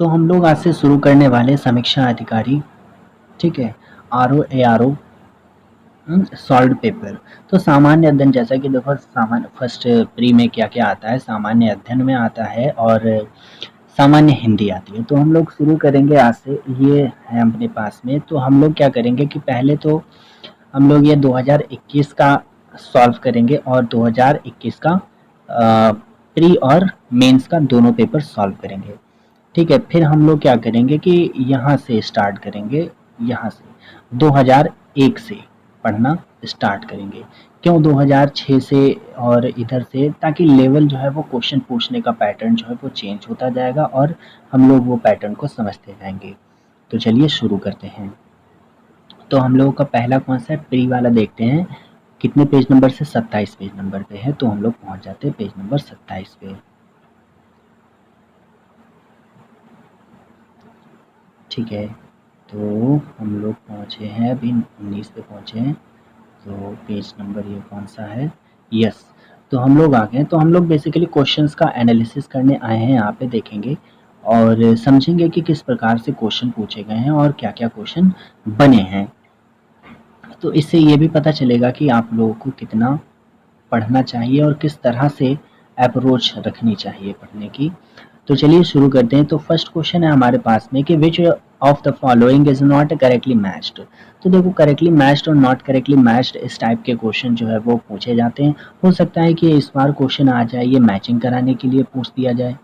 सो हम लोग आज से शुरू करने वाले समीक्षा अधिकारी, ठीक है, ROARO सॉल्व्ड पेपर। तो सामान्य अध्ययन, जैसा कि देखो सामान्य फर्स्ट प्री में क्या क्या आता है, सामान्य अध्ययन में आता है और सामान्य हिंदी आती है। तो हम लोग शुरू करेंगे आज से, ये है अपने पास में। तो हम लोग क्या करेंगे कि पहले तो हम लोग ये 2021 का सॉल्व करेंगे और 2021 का प्री और मेंस का दोनों पेपर सॉल्व करेंगे, ठीक है। फिर हम लोग क्या करेंगे कि यहाँ से स्टार्ट करेंगे, यहाँ से 2001 से पढ़ना स्टार्ट करेंगे। क्यों 2006 से और इधर से, ताकि लेवल जो है वो क्वेश्चन पूछने का पैटर्न जो है वो चेंज होता जाएगा और हम लोग वो पैटर्न को समझते जाएंगे। तो चलिए शुरू करते हैं। तो हम लोगों का पहला कौन सा है, प्री वाला देखते हैं। कितने पेज नंबर से, 27 पेज नंबर पे है। तो हम लोग पहुंच जाते हैं पेज नंबर 27 पे, ठीक है। तो हम लोग पहुंचे हैं अभी 19 पे पहुंचे हैं। तो पेज नंबर ये कौन सा है, यस। तो हम लोग आ गए। तो हम लोग बेसिकली क्वेश्चंस का एनालिसिस करने आए हैं, यहाँ पे देखेंगे और समझेंगे कि किस प्रकार से क्वेश्चन पूछे गए हैं और क्या क्या क्वेश्चन बने हैं। तो इससे ये भी पता चलेगा कि आप लोगों को कितना पढ़ना चाहिए और किस तरह से अप्रोच रखनी चाहिए पढ़ने की। तो चलिए शुरू करते हैं। तो फर्स्ट क्वेश्चन है हमारे पास में कि विच of the following is not correctly matched. तो देखो करेक्टली मैच्ड और नॉट करेक्टली मैच्ड इस टाइप के क्वेश्चन जो है वो पूछे जाते हैं। हो सकता है कि इस बार क्वेश्चन आ जाए, ये मैचिंग कराने के लिए पूछ दिया जाए,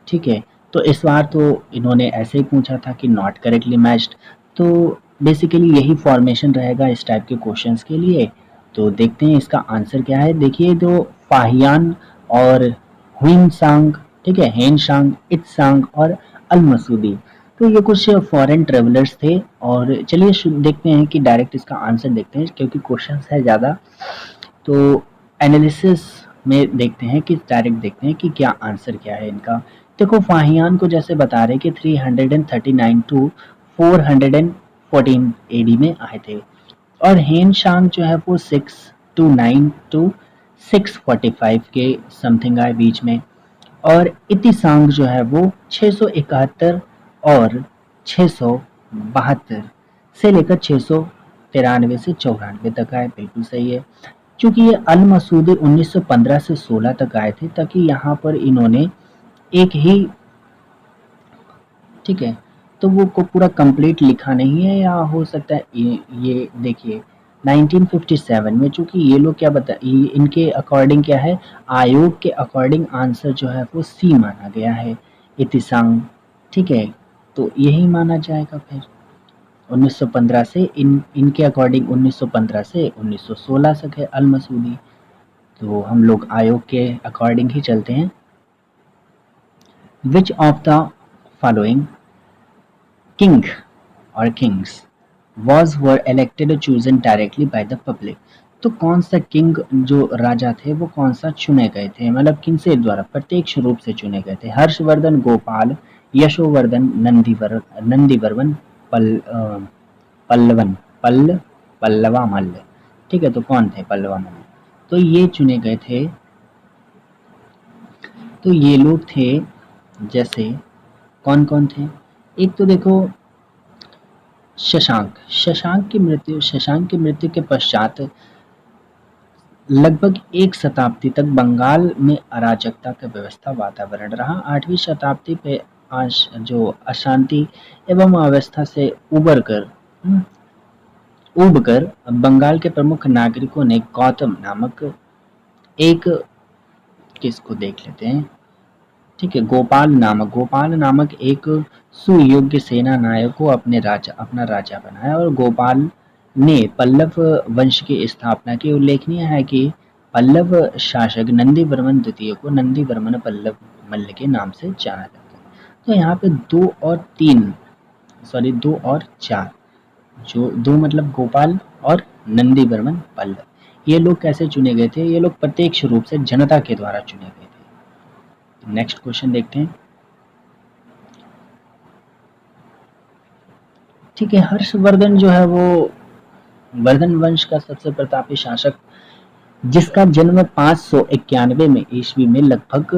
ठीक है। तो इस बार तो इन्होंने ऐसे ही पूछा था कि नॉट करेक्टली मैच्ड। तो बेसिकली यही फॉर्मेशन रहेगा इस टाइप के क्वेश्चंस के लिए। तो देखते हैं इसका आंसर क्या है। देखिए जो फाहियान और हुइन सांग, ठीक है, हेन सांग, इत सांग और अल मसूदी, तो ये कुछ फॉरेन ट्रेवलर्स थे। और चलिए देखते हैं कि डायरेक्ट इसका आंसर देखते हैं, क्योंकि क्वेश्चन है ज़्यादा। तो एनालिसिस में देखते हैं कि डायरेक्ट देखते हैं कि क्या आंसर क्या है इनका। देखो फाहियान को जैसे बता रहे कि 339 टू 414 AD में आए थे और हेन शांग जो है वो 629 टू 645 के समथिंग आए बीच में। और इतिसांग जो है वो 671 और 672 से लेकर 693 से 94 तक आए, बिल्कुल सही है। चूंकि ये अल मसूदी 1915 से 16 तक आए थे, ताकि यहाँ पर इन्होंने एक ही, ठीक है, तो वो को पूरा कंप्लीट लिखा नहीं है, या हो सकता है ये देखिए 1957 में, चूंकि ये लोग क्या बता, इनके अकॉर्डिंग क्या है, आयोग के अकॉर्डिंग आंसर जो है वो सी माना गया है, इतिसांग, ठीक है। तो यही माना जाएगा फिर 1915 से, इनके अकॉर्डिंग 1915 से 1916 तक है अल मसूदी। तो हम लोग आयोग के अकॉर्डिंग ही चलते हैं। Which of the following king और Kings was were elected or chosen directly by the public। तो कौन सा किंग जो राजा थे वो कौन सा चुने गए थे, मतलब किनसे द्वारा, प्रत्यक्ष रूप से चुने गए थे। हर्षवर्धन, गोपाल, यशोवर्धन, नंदीवर्मन, पल्लवन, पल्लवा मल्ल, ठीक है। तो कौन थे पल्लवा मल्ल, तो ये चुने गए थे। तो ये लोग थे, जैसे कौन कौन थे, एक तो देखो शशांक की मृत्यु के पश्चात लगभग एक शताब्दी तक बंगाल में अराजकता का व्यवस्था वातावरण रहा। 8वीं शताब्दी पे जो अशांति एवं अव्यवस्था से उब कर बंगाल के प्रमुख नागरिकों ने गौतम नामक एक, किसको देख लेते हैं, ठीक है, गोपाल नामक एक सुयोग्य सेना नायक को अपना राजा बनाया और गोपाल ने पल्लव वंश की स्थापना की। उल्लेखनीय है कि पल्लव शासक नंदीवर्मन द्वितीय को नंदीवर्मन पल्लव मल्ल के नाम से जाना जाता है। तो यहाँ पे 2 और 4, जो 2 मतलब गोपाल और नंदीवर्मन पल्लव, ये लोग कैसे चुने गए थे, ये लोग प्रत्यक्ष रूप से जनता के द्वारा चुने गए थे। नेक्स्ट क्वेश्चन देखते हैं, ठीक है। हर्षवर्धन जो है वो वर्धन वंश का सबसे प्रतापी शासक, जिसका जन्म 591 में ईस्वी में लगभग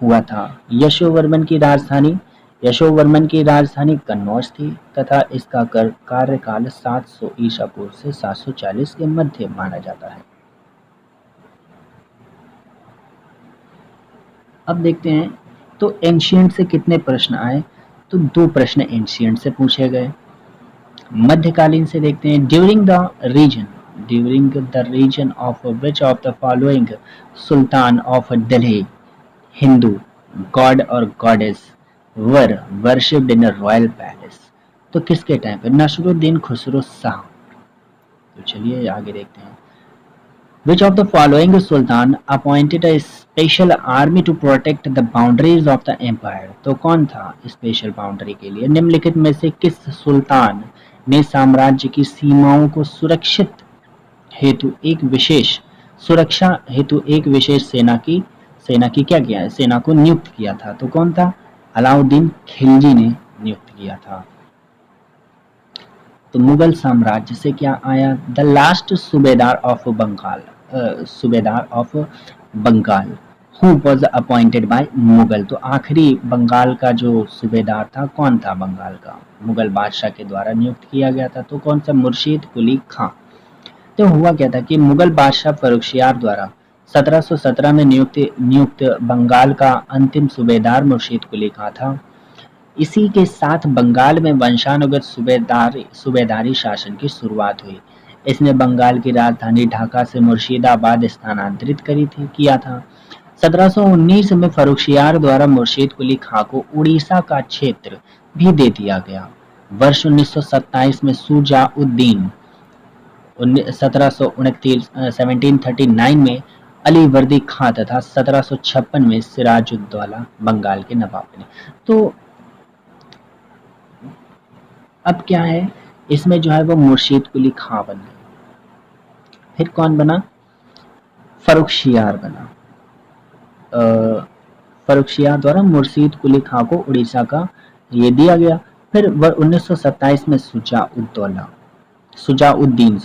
हुआ था। यशोवर्मन की राजधानी यशोवर्मन की राजधानी कन्नौज थी तथा इसका कार्यकाल 700 ईसा पूर्व से 740 के मध्य माना जाता है। अब देखते हैं तो एंशिएंट से कितने प्रश्न आए, तो 2 प्रश्न एंशिएंट से पूछे गए। मध्यकालीन से देखते हैं during the region of which of the following sultan of Delhi Hindu god और goddess were worshipped in a royal palace. तो किसके टाइम पे? नसरुद्दीन खुसरो शाह। तो चलिए आगे देखते हैं। Which of the following sultan appointed a special army to protect the boundaries of the empire? तो कौन था स्पेशल बाउंड्री के लिए? निम्नलिखित में से किस सुल्तान ने साम्राज्य की सीमाओं को सुरक्षा हेतु एक विशेष सेना की क्या किया है? सेना को नियुक्त किया था। तो कौन था? अलाउद्दीन खिलजी ने नियुक्त किया था। तो मुगल साम्राज्य से क्या आया? The last subedar of Bengal who was appointed by Mughal. तो आखिरी बंगाल का जो सूबेदार था कौन था? बंगाल का मुगल बादशाह के द्वारा नियुक्त किया गया था। तो कौन सा? मुर्शीद कुली खां। तो हुआ क्या था कि मुगल बादशाह फर्रुखशियार द्वारा 1717 में नियुक्त बंगाल का अंतिम सूबेदार मुर्शीद कुली खां था। इसी के साथ बंगाल में वंशानुगत सूबेदारी शासन की शुरुआत हुई। इसने बंगाल की राजधानी ढाका से मुर्शिदाबाद स्थानांतरित किया था। 1719 में फर्रुखशियार द्वारा मुर्शीद कुली खां को उड़ीसा का क्षेत्र भी दे दिया गया। वर्ष 1927 में शुजाउद्दीन 1739 में अलीवर्दी खां तथा 1756 में सिराजुद्दौला बंगाल के नवाब बने। तो अब क्या है इसमें जो है वो मुर्शीद कुली खां बन गए। फिर कौन बना? फर्रुखशियार बना। फर्रुखशियार द्वारा मुर्शीद कुली खां को उड़ीसा का ये दिया गया। फिर 1927 में सुजाउद्दीन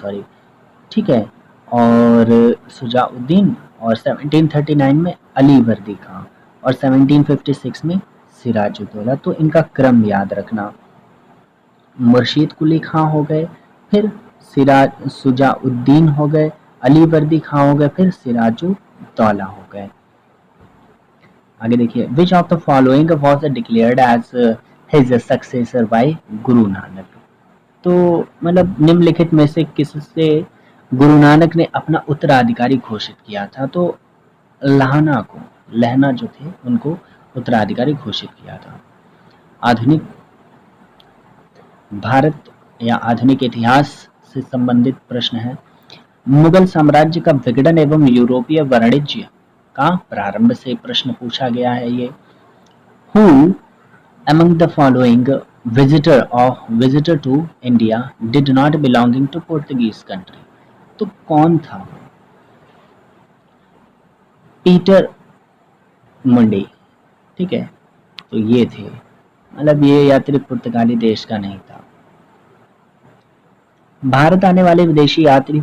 ठीक है, और सुजाउद्दीन, और 1739 में अलीवर्दी खां, और 1756 में सिराजुद्दौला। तो इनका क्रम याद रखना। मुर्शीद कुली खां हो गए, फिर सुजाउद्दीन हो गए, अलीवर्दी खां हो गए, फिर सिराजुद्दौला हो गए। आगे देखिए, which of the following was declared as his successor by Guru Nanak. तो मतलब निम्नलिखित में से किससे गुरु नानक ने अपना उत्तराधिकारी घोषित किया था? तो लहना जो थे उनको उत्तराधिकारी घोषित किया था। आधुनिक भारत या आधुनिक इतिहास से संबंधित प्रश्न है। मुगल साम्राज्य का विघटन एवं यूरोपीय वाणिज्य का प्रारंभ से प्रश्न पूछा गया है ये। Who among the following visitor to India did not belonging to Portuguese country? तो कौन था? पीटर मुंडी। ठीक है, तो ये थे, मतलब ये यात्री पुर्तगाली देश का नहीं था। भारत आने वाले विदेशी यात्री,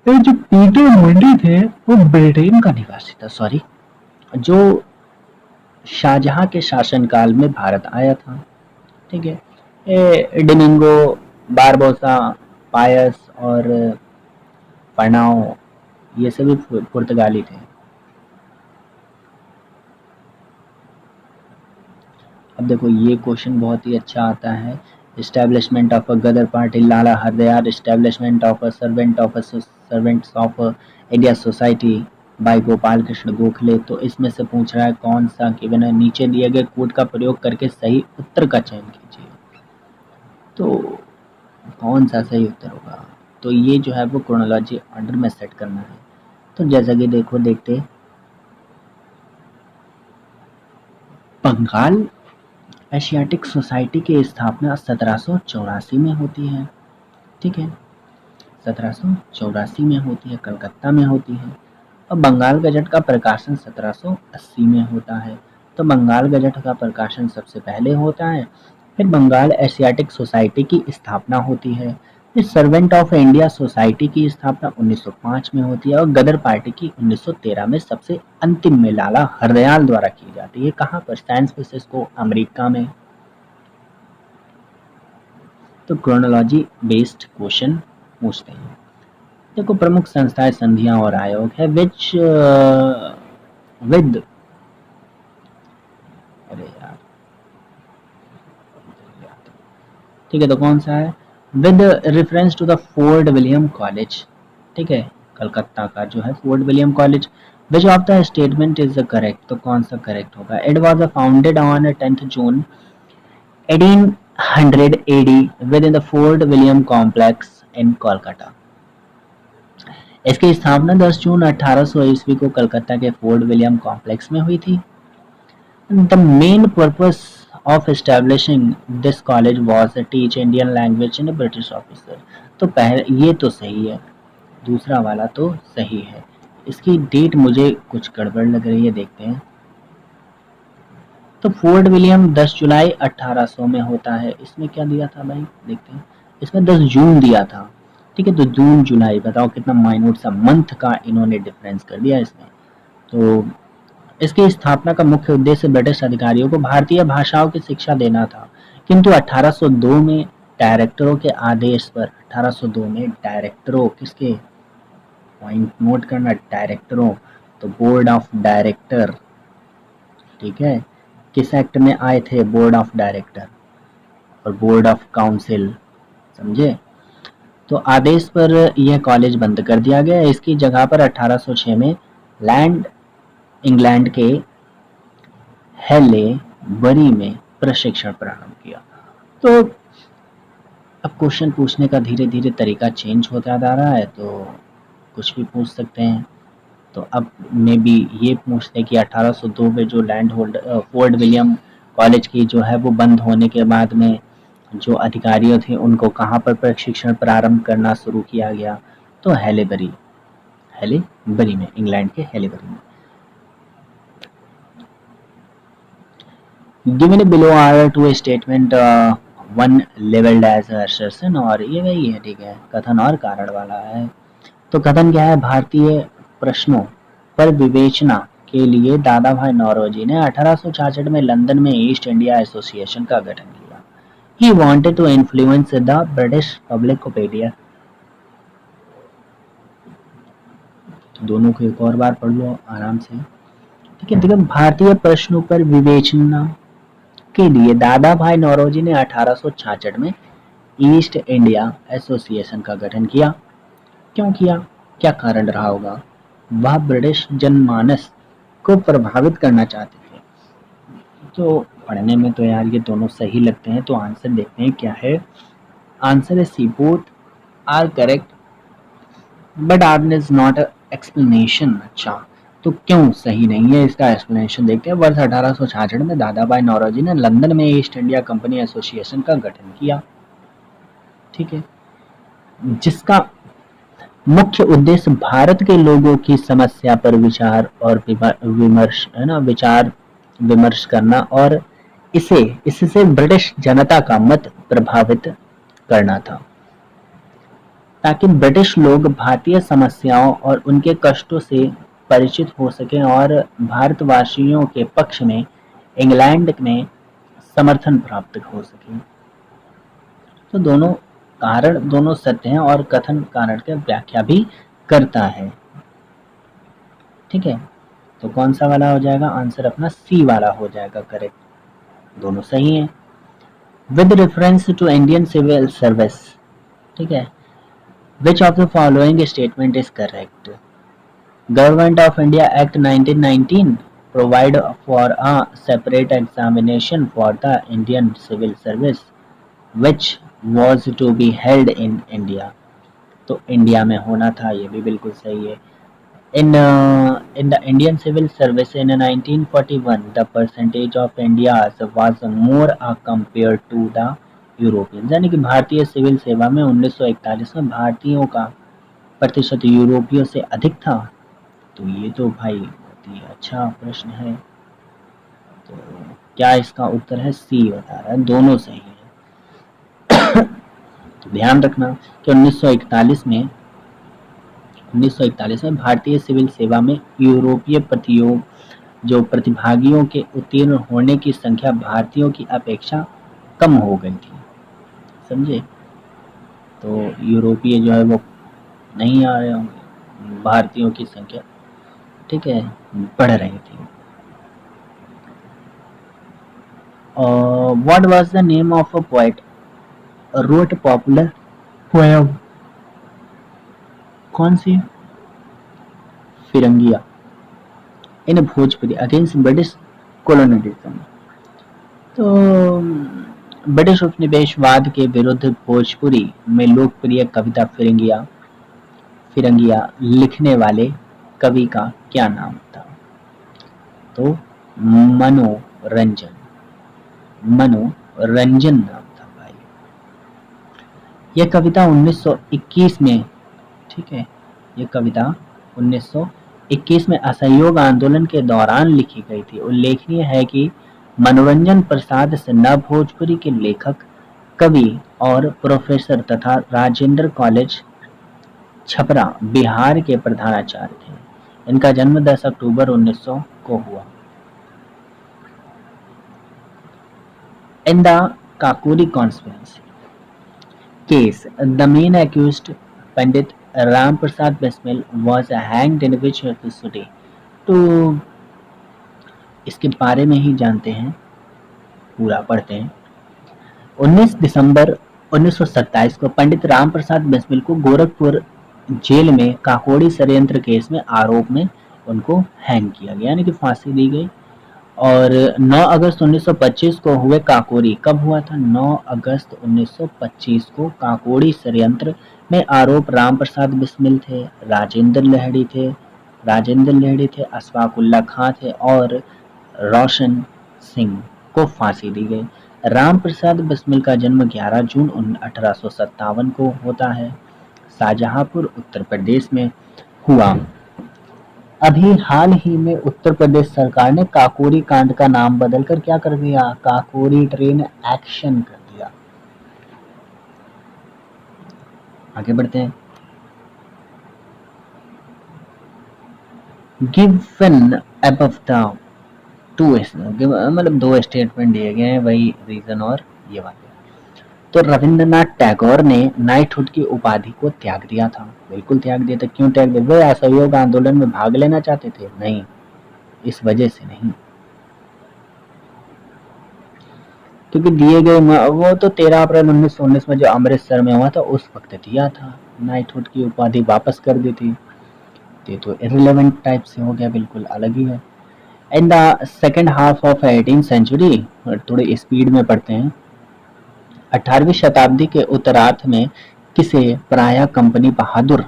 जो पीटर मुंडी थे वो ब्रिटेन का निवासी था, जो शाहजहां के शासनकाल में भारत आया था। ठीक है, डोमिंगो बारबोसा, पायस और फर्नाओ ये सभी पुर्तगाली थे। अब देखो ये क्वेश्चन बहुत ही अच्छा आता है। Establishment of a Gadar party, Lala Hardayal. Establishment of a servants of India society by Gopal Krishna Gokhale. तो इसमें से पूछ रहा है कौन सा गिवन है। नीचे दिए गए कोड का प्रयोग करके सही उत्तर का चयन कीजिए। तो कौन सा सही उत्तर होगा? तो ये जो है वो क्रोनोलॉजी ऑर्डर में सेट करना है। तो जैसा कि देखते बंगाल एशियाटिक सोसाइटी की स्थापना 1784 में होती है। ठीक है, 1784 में होती है, कलकत्ता में होती है। और बंगाल गजट का प्रकाशन 1780 में होता है। तो बंगाल गजट का प्रकाशन सबसे पहले होता है। फिर बंगाल एशियाटिक सोसाइटी की स्थापना होती है इस सर्वेंट ऑफ इंडिया सोसाइटी की स्थापना 1905 में होती है और गदर पार्टी की 1913 में सबसे अंतिम में लाला हरदयाल द्वारा की जाती है। कहाँ पर? सैन फ्रांसिस्को, अमेरिका में। तो क्रोनोलॉजी बेस्ड क्वेश्चन पूछते हैं। देखो, प्रमुख संस्थाएं, संधियां और आयोग है विच विद अरे यार, ठीक है, तो कौन सा है? With reference to the fort William college, ठीक है, कलकत्ता का जो है fort William college. Which of the statement is the correct? तो कौन सा करेक्ट होगा? It was founded on 10th June 1800 AD within the fort William complex in Kolkata. इसकी स्थापना 10 जून 1800 ईस्वी को कलकत्ता के फोर्ट विलियम कॉम्प्लेक्स में हुई थी। The main purpose of establishing this college was to teach Indian language in a British officer। तो पहले ये तो सही है, दूसरा वाला तो सही है। इसकी डेट मुझे कुछ गड़बड़ लग रही है, देखते हैं। तो फोर्ट विलियम 10 जुलाई 1800 में होता है। इसमें क्या दिया था भाई, देखते हैं। इसमें 10 जून दिया था, ठीक है, तो जून जुलाई, बताओ कितना माइन्यूट सा मंथ का इन्होंने डिफरेंस कर दिया इसमें। तो इसकी स्थापना का मुख्य उद्देश्य ब्रिटिश अधिकारियों को भारतीय भाषाओं की शिक्षा देना था, किंतु 1802 में डायरेक्टरों के आदेश पर 1802 में डायरेक्टरों, किसके? पॉइंट नोट करना, डायरेक्टरों, तो बोर्ड ऑफ डायरेक्टर, ठीक है, किस एक्ट में आए थे? बोर्ड ऑफ डायरेक्टर और बोर्ड ऑफ काउंसिल, समझे? तो आदेश पर यह कॉलेज बंद कर दिया गया। इसकी जगह पर 1806 में लैंड इंग्लैंड के हेले बरी में प्रशिक्षण प्रारंभ किया। तो अब क्वेश्चन पूछने का धीरे धीरे तरीका चेंज होता जा रहा है, तो कुछ भी पूछ सकते हैं। तो अब मे बी ये पूछते हैं कि 1802 में जो land hold fort William college की जो है वो बंद होने के बाद में जो अधिकारियों थे उनको कहाँ पर प्रशिक्षण प्रारंभ करना शुरू किया गया? तो हेलेबरी, हेलेबरी में, इंग्लैंड के हेलेबरी में। Given below are two statement, one labeled as assertion, और ये वही है, ठीक है, कथन और कारण वाला है। तो कथन क्या है? भारतीय प्रश्नों पर विवेचना के लिए दादा भाई नौरोजी ने 1866 में लंदन में ईस्ट इंडिया एसोसिएशन का गठन किया। He wanted to influence the British public opinion। दोनों को एक और बार पढ़ लो आराम से, ठीक है। देखो, भारतीय प्रश्नों पर विवेचना के लिए दादा भाई नौरोजी ने 1866 में ईस्ट इंडिया एसोसिएशन का गठन किया। क्यों किया? क्या कारण रहा होगा? वह ब्रिटिश जनमानस को प्रभावित करना चाहते थे। तो पढ़ने में तो यार ये दोनों सही लगते हैं, तो आंसर देखते हैं क्या है। आंसर है C, both R correct but R is not explanation. अच्छा, तो क्यों सही नहीं है, इसका एक्सप्लेनेशन देखते हैं। वर्ष 1866 में दादा भाई नौरोजी ने लंदन में ईस्ट इंडिया कंपनी एसोसिएशन का गठन किया, ठीक है, जिसका मुख्य उद्देश्य भारत के लोगों की समस्या पर विचार और विमर्श, है ना, विचार विमर्श करना और इससे ब्रिटिश जनता का मत प्रभावित करना था, ताकि ब्रिटिश लोग भारतीय समस्याओं और उनके कष्टों से परिचित हो सकें और भारतवासियों के पक्ष में इंग्लैंड में समर्थन प्राप्त हो सके। तो दोनों कारण दोनों सत्य हैं और कथन कारण की व्याख्या भी करता है, ठीक है। तो कौन सा वाला हो जाएगा? आंसर अपना सी वाला हो जाएगा करेक्ट, दोनों सही हैं। With reference to Indian civil service, ठीक है, which of the following statement is correct? Government of India act 1919 provide for a separate examination for the Indian civil service which was to be held in India। तो India में होना था, ये भी बिल्कुल सही है। In the Indian civil service in 1941, the percentage of Indians was more compared to the Europeans। यानी कि भारतीय सिविल सेवा में 1941 में भारतीयों का प्रतिशत यूरोपियों से अधिक था। तो ये तो भाई बहुत ही अच्छा प्रश्न है। तो क्या इसका उत्तर है? सी बता रहा है, दोनों सही है। तो ध्यान रखना कि 1941 में भारतीय सिविल सेवा में यूरोपीय प्रतिभागियों के उत्तीर्ण होने की संख्या भारतीयों की अपेक्षा कम हो गई थी, समझे। तो यूरोपीय जो है वो नहीं आ रहे होंगे, भारतीयों की संख्या, ठीक है, बढ़ रही थी। What was the name of a poet wrote popular poem, कौन सी, Firangia, in Bhojpuri against British colonialism. तो ब्रिटिश उपनिवेशवाद के विरुद्ध भोजपुरी में लोकप्रिय कविता फिरंगिया लिखने वाले कवि का क्या नाम था? तो मनोरंजन नाम था भाई। यह कविता 1921 में, ठीक है, यह कविता 1921 में असहयोग आंदोलन के दौरान लिखी गई थी। उल्लेखनीय है कि मनोरंजन प्रसाद सिन्हा भोजपुरी के लेखक, कवि और प्रोफेसर तथा राजेंद्र कॉलेज छपरा बिहार के प्रधानाचार्य थे। इनका जन्म 10 अक्टूबर 1900 को हुआ। In the Kakori conspiracy case the main accused Pandit Ram Prasad Bismil was hanged in which city? तो इसके बारे में ही जानते हैं, पूरा पढ़ते हैं। 19 दिसंबर 1927 को पंडित राम प्रसाद बिस्मिल को गोरखपुर जेल में काकोड़ी षड्यंत्र केस में आरोप में उनको हैंग किया गया, यानी कि फांसी दी गई। और 9 अगस्त 1925 को हुए काकोरी, कब हुआ था? 9 अगस्त 1925 को काकोड़ी षड्यंत्र में आरोप राम प्रसाद बिस्मिल थे, राजेंद्र लहड़ी थे, अशफाकुल्ला खां थे और रोशन सिंह को फांसी दी गई। राम प्रसाद बिस्मिल का जन्म 11 जून 1857 को होता है, शाहजहांपुर उत्तर प्रदेश में हुआ। अभी हाल ही में उत्तर प्रदेश सरकार ने काकोरी कांड का नाम बदलकर क्या कर दिया? काकोरी ट्रेन एक्शन कर दिया। आगे बढ़ते हैं। गिवन अबव द टू, मतलब 2 स्टेटमेंट दिए गए हैं, वही रीजन और ये वाले। तो रविंद्रनाथ टैगोर ने नाइटहुड की उपाधि को त्याग दिया था, बिल्कुल त्याग दिया था। क्यों त्याग दिया? वे असहयोग आंदोलन में भाग लेना चाहते थे? नहीं, इस वजह से नहीं, क्योंकि दिए गए वो तो 13 अप्रैल 1919 में जो अमृतसर में हुआ था उस वक्त दिया था, नाइटहुड की उपाधि वापस कर दी थी। ये तो इररिलेवेंट टाइप से हो गया, बिल्कुल अलग ही है। In the second half of 18th century, थोड़े स्पीड में पढ़ते हैं। 18वीं शताब्दी के उत्तरार्ध में किसे प्रायः कंपनी बहादुर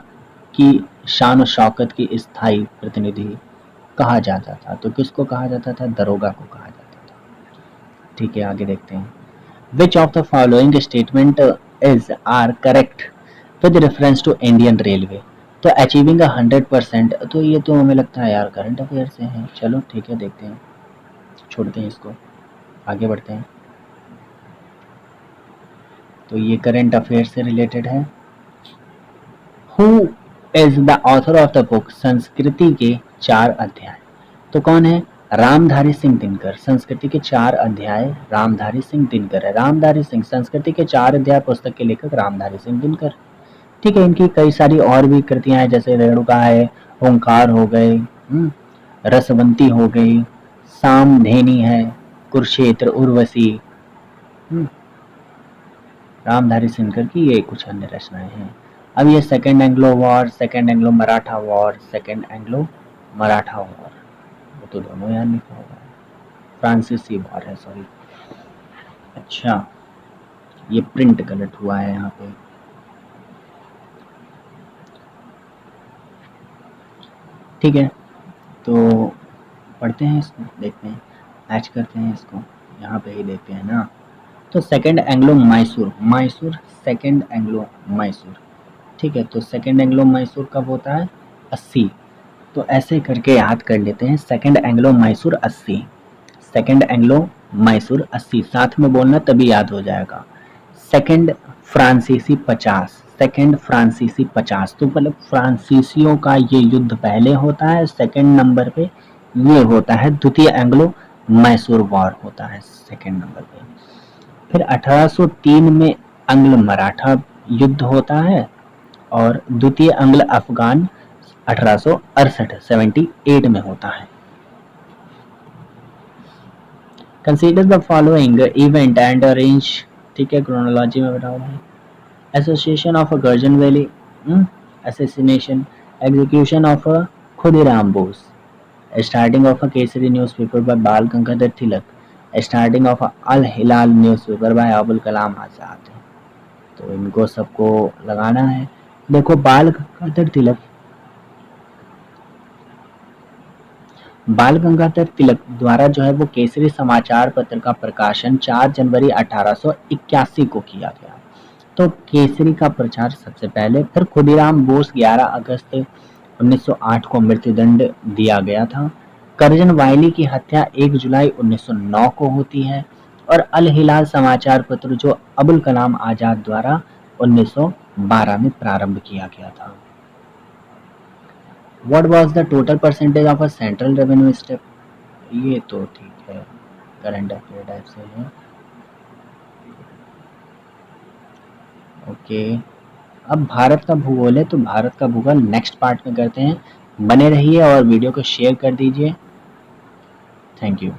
की शान और शौकत की स्थायी प्रतिनिधि कहा जाता था? तो किसको कहा जाता था? दरोगा को कहा जाता था। ठीक है, आगे देखते हैं। Which of the following statement is are correct with reference to Indian railway? तो अचीविंग 100%, तो ये तो हमें लगता है यार करंट अफेयर से है। चलो ठीक है, देखते हैं, छोड़ते हैं इसको, आगे बढ़ते हैं। तो ये करंट अफेयर से रिलेटेड है। Who is the author of the book संस्कृति के 4 अध्याय? तो कौन है? रामधारी सिंह दिनकर। संस्कृति के 4 अध्याय रामधारी सिंह दिनकर है। रामधारी सिंह, संस्कृति के 4 अध्याय पुस्तक के लेखक रामधारी सिंह दिनकर। ठीक है, इनकी कई सारी और भी कृतियां हैं, जैसे रेणुका है, ओंकार हो गए, रसवंती हो गई, सामधेनी है, कुरुक्षेत्र, उर्वशी, रामधारी सिंहकर की ये कुछ अन्य रचनाएं हैं। अब ये second Anglo war, second Anglo Maratha war, second Anglo Maratha war, वो तो दोनों यहाँ लिखा हुआ है। फ्रांसीसी वॉर है, सॉरी। अच्छा, ये प्रिंट गलत हुआ है यहाँ पे। ठीक है, तो पढ़ते हैं इसको, देखते हैं, मैच करते हैं इसको, यहाँ पे ही देखते हैं ना। तो second Anglo Mysore, second Anglo Mysore. ठीक है, तो सेकेंड एंग्लो मैसूर कब होता है? 80। तो ऐसे करके याद कर लेते हैं, second Anglo Mysore 80, second Anglo Mysore 80, साथ में बोलना तभी याद हो जाएगा। सेकेंड फ्रांसीसी 50, सेकेंड फ्रांसीसी 50, तो मतलब फ्रांसीसियों का ये युद्ध पहले होता है, सेकेंड नंबर पे ये होता है द्वितीय एंग्लो मैसूर वॉर होता है सेकेंड नंबर पे। फिर 1803 में अंग्ल मराठा युद्ध होता है और द्वितीय अंग्ल अफगान 1868 में होता है। Consider the following event and arrange, ठीक है, क्रोनोलॉजी में बताओ भाई। एसोसिएशन ऑफ गर्जन valley, assassination, execution of Khudiram Bose, starting of Kesari newspaper by Bal Gangadhar Tilak, starting of Al Hilal newspaper by Abul Kalam Azad. तो इनको सबको लगाना है। देखो बाल गंगाधर तिलक द्वारा जो है वो केसरी समाचार पत्र का प्रकाशन 4 जनवरी 1881 को किया गया। तो केसरी का प्रचार सबसे पहले। फिर खुदीराम बोस 11 अगस्त 1908 को मृत्युदंड दिया गया था। करजन वायली की हत्या 1 जुलाई 1909 को होती है और अल हिलाल समाचार पत्र जो अबुल कलाम आजाद द्वारा 1912 में प्रारंभ किया गया था। What was the total percentage of a central revenue step? ये तो ठीक है, करंट अफेयर टाइप से है। ओके, अब भारत का भूगोल है, तो भारत का भूगोल नेक्स्ट पार्ट में करते हैं। बने रहिए और वीडियो को शेयर कर दीजिए। Thank you.